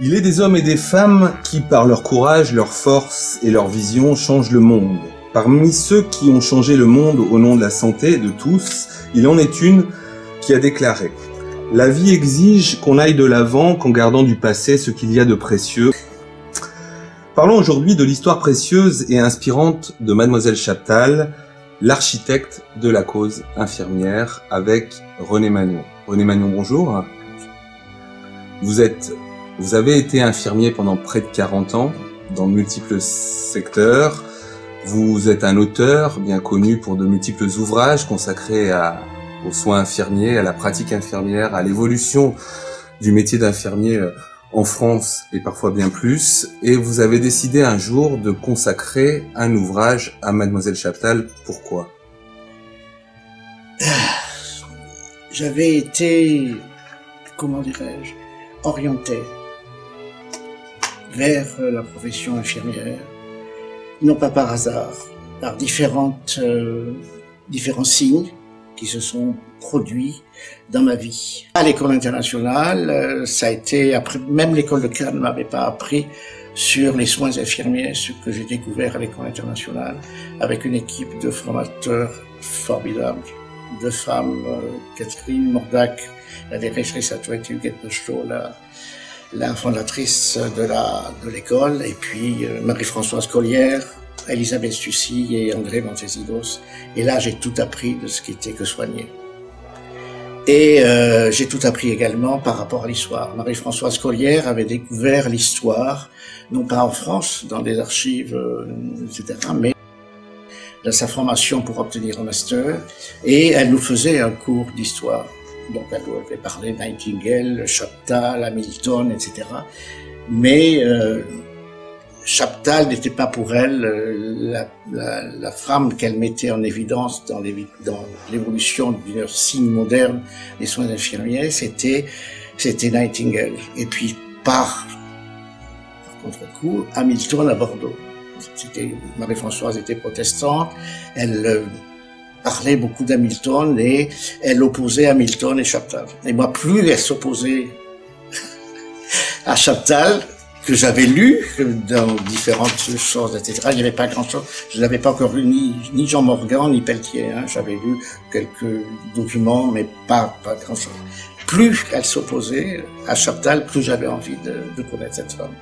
Il est des hommes et des femmes qui, par leur courage, leur force et leur vision, changent le monde. Parmi ceux qui ont changé le monde au nom de la santé de tous, il en est une qui a déclaré « La vie exige qu'on aille de l'avant qu'en gardant du passé ce qu'il y a de précieux ». Parlons aujourd'hui de l'histoire précieuse et inspirante de Mademoiselle Chaptal, l'architecte de la cause infirmière, avec René Magnon. René Magnon, bonjour. Vous avez été infirmier pendant près de 40 ans, dans de multiples secteurs. Vous êtes un auteur bien connu pour de multiples ouvrages consacrés aux soins infirmiers, à la pratique infirmière, à l'évolution du métier d'infirmier en France et parfois bien plus. Et vous avez décidé un jour de consacrer un ouvrage à Mademoiselle Chaptal. Pourquoi ? J'avais été, comment dirais-je, orienté vers la profession infirmière, non pas par hasard, par différents signes qui se sont produits dans ma vie. À l'école internationale, ça a été, après, même l'école de Cannes ne m'avait pas appris sur les soins infirmiers, ce que j'ai découvert à l'école internationale, avec une équipe de formateurs formidables, de femmes, Catherine Mordac, la directrice adjointe, Huguette Bechot, la fondatrice de l'école, et puis Marie-Françoise Collière, Elisabeth Sucy et André Montesidos. Et là, j'ai tout appris de ce qui était que soigner. Et j'ai tout appris également par rapport à l'histoire. Marie-Françoise Collière avait découvert l'histoire, non pas en France, dans des archives, etc., mais dans sa formation pour obtenir un master. Et elle nous faisait un cours d'histoire. Donc, elle avait parlé de Nightingale, Chaptal, Hamilton, etc. Mais Chaptal n'était pas pour elle la femme qu'elle mettait en évidence dans l'évolution du signe moderne des soins infirmiers. C'était Nightingale. Et puis, par contre-coup, Hamilton à Bordeaux. Marie-Françoise était protestante. Elle parlait beaucoup d'Hamilton et elle opposait Hamilton et Chaptal. Et moi, plus elle s'opposait à Chaptal, que j'avais lu dans différentes choses, etc. Il n'y avait pas grand-chose. Je n'avais pas encore lu ni Jean Morgan, ni Pelletier. Hein. J'avais lu quelques documents, mais pas grand-chose. Plus elle s'opposait à Chaptal, plus j'avais envie de connaître cette femme.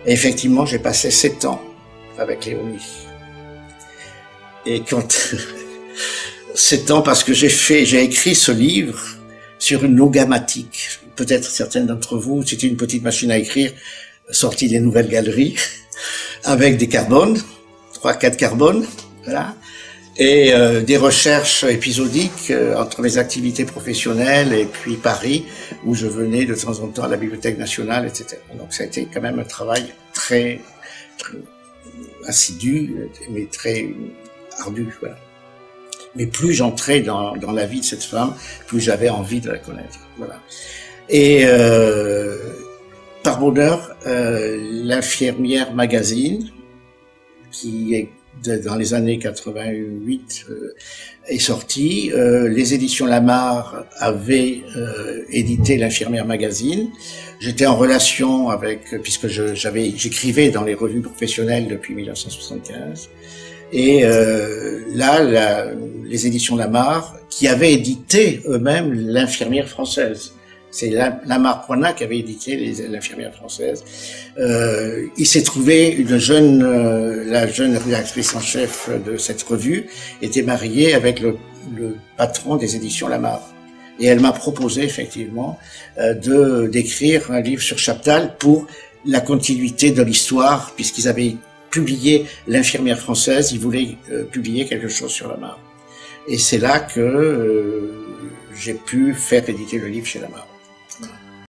Et effectivement, j'ai passé 7 ans avec Léonie. Et quand 7 ans, parce que j'ai écrit ce livre sur une logamatique. Peut-être certains d'entre vous, c'était une petite machine à écrire sortie des nouvelles galeries, avec des carbones, 3-4 carbones, voilà, et des recherches épisodiques entre mes activités professionnelles et puis Paris, où je venais de temps en temps à la Bibliothèque nationale, etc. Donc ça a été quand même un travail très assidu, mais très ardu, voilà. Mais plus j'entrais dans la vie de cette femme, plus j'avais envie de la connaître, voilà. Et par bonheur, l'infirmière magazine, qui est dans les années 88 est sorti. Les éditions Lamar avaient édité l'infirmière magazine. J'étais en relation avec, puisque j'écrivais dans les revues professionnelles depuis 1975. Et là, les éditions Lamar, qui avaient édité eux-mêmes l'infirmière française. C'est Lamar-Poignat qui avait édité l'infirmière française. Il s'est trouvé la jeune rédactrice en chef de cette revue était mariée avec le patron des éditions Lamar. Et elle m'a proposé effectivement d'écrire un livre sur Chaptal pour la continuité de l'histoire, puisqu'ils avaient publié l'infirmière française, ils voulaient publier quelque chose sur Lamar. Et c'est là que j'ai pu faire éditer le livre chez Lamar.